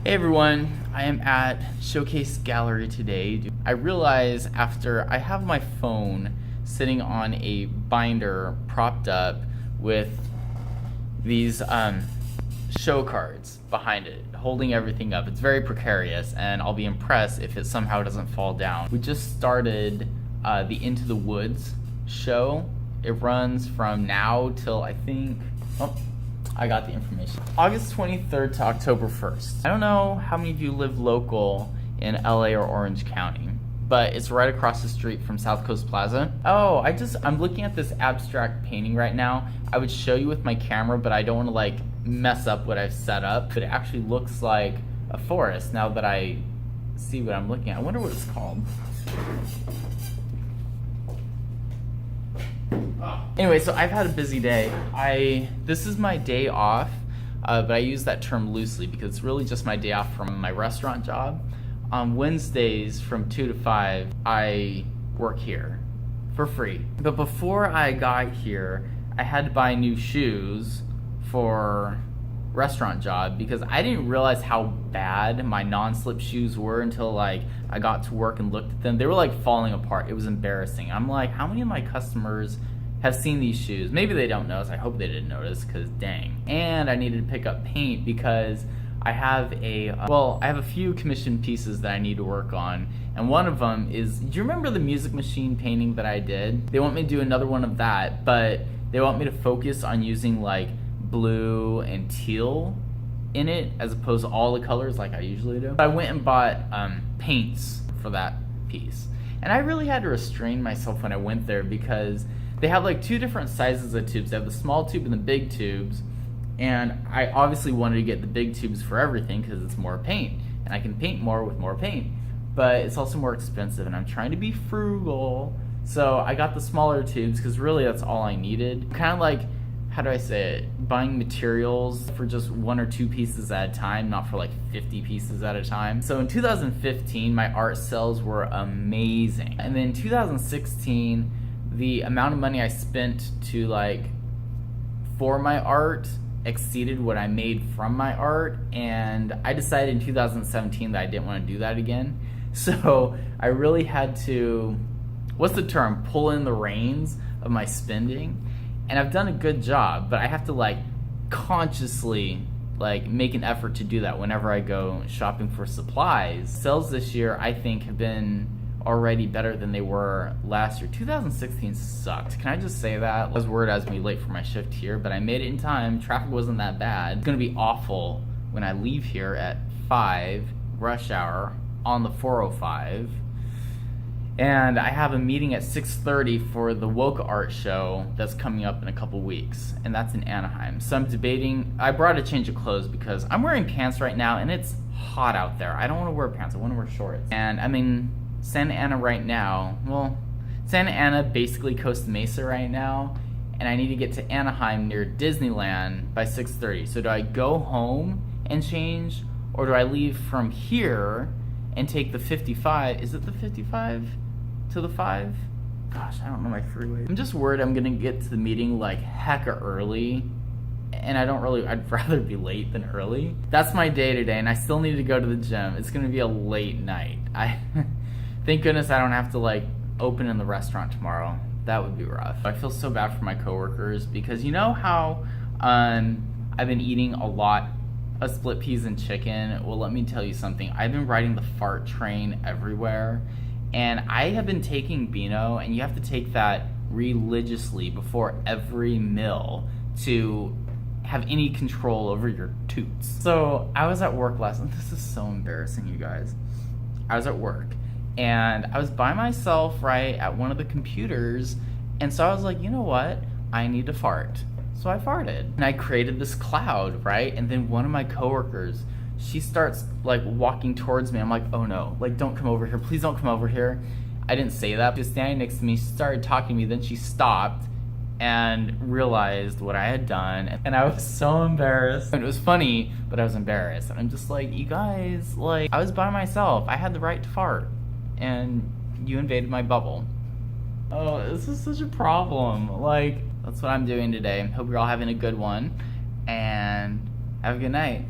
Hey everyone, I am at Showcase Gallery today. I realize after I have my phone sitting on a binder propped up with these show cards behind it, holding everything up. It's very precarious and I'll be impressed if it somehow doesn't fall down. We just started the Into the Woods show. It runs from now till I think, I got the information. August 23rd to October 1st. I don't know how many of you live local in LA or Orange County, but it's right across the street from South Coast Plaza. Oh, I'm looking at this abstract painting right now. I would show you with my camera, but I don't want to like mess up what I've set up. But it actually looks like a forest now that I see what I'm looking at. I wonder what it's called. Anyway, so I've had a busy day. This is my day off, but I use that term loosely because it's really just my day off from my restaurant job. On Wednesdays from 2 to 5, I work here for free. But before I got here, I had to buy new shoes for restaurant job because I didn't realize how bad my non-slip shoes were until like I got to work and looked at them. They were like falling apart. It was embarrassing. I'm like, how many of my customers have seen these shoes? Maybe they don't notice. I hope they didn't notice because dang. And I needed to pick up paint because I have a few commissioned pieces that I need to work on. And one of them is, do you remember the music machine painting that I did? They want me to do another one of that, but they want me to focus on using like blue and teal in it as opposed to all the colors like I usually do. I went and bought paints for that piece. And I really had to restrain myself when I went there because they have like two different sizes of tubes. They have the small tube and the big tubes. And I obviously wanted to get the big tubes for everything because it's more paint. And I can paint more with more paint. But it's also more expensive and I'm trying to be frugal. So I got the smaller tubes because really that's all I needed. Kind of like, how do I say it? Buying materials for just 1 or 2 pieces at a time, not for like 50 pieces at a time. So in 2015, my art sales were amazing. And then 2016, the amount of money I spent to for my art exceeded what I made from my art, and I decided in 2017 that I didn't want to do that again. So I really had to, what's the term, pull in the reins of my spending. And I've done a good job, but I have to consciously make an effort to do that whenever I go shopping for supplies. Sales this year I think have been already better than they were last year. 2016 sucked. Can I just say that? I was worried I was gonna be late for my shift here, but I made it in time. Traffic wasn't that bad. It's gonna be awful when I leave here at 5, rush hour, on the 405. And I have a meeting at 6:30 for the Woke Art Show that's coming up in a couple weeks, and that's in Anaheim. So I'm debating, I brought a change of clothes because I'm wearing pants right now and it's hot out there. I don't want to wear pants, I want to wear shorts. And I'm in Santa Ana right now. Well, Santa Ana, basically Costa Mesa right now, and I need to get to Anaheim near Disneyland by 6:30. So do I go home and change, or do I leave from here and take the 55? Is it the 55 to the 5? Gosh, I don't know my freeway. I'm just worried I'm gonna get to the meeting hecka early, and I'd rather be late than early. That's my day today, and I still need to go to the gym. It's gonna be a late night. Thank goodness I don't have to open in the restaurant tomorrow. That would be rough. I feel so bad for my coworkers because you know how I've been eating a lot of split peas and chicken? Well, let me tell you something. I've been riding the fart train everywhere, and I have been taking Beano, and you have to take that religiously before every meal to have any control over your toots. So I was at work last night. This is so embarrassing, you guys. I was at work and I was by myself right at one of the computers, and so I was like, you know what? I need to fart. So I farted and I created this cloud, right? And then one of my coworkers, she starts walking towards me. I'm like, oh no, don't come over here. Please don't come over here. I didn't say that. She was standing next to me. She started talking to me. Then she stopped and realized what I had done. And I was so embarrassed. And it was funny, but I was embarrassed. And I'm just like, you guys, I was by myself. I had the right to fart. And you invaded my bubble. Oh, this is such a problem. That's what I'm doing today. Hope you're all having a good one. And have a good night.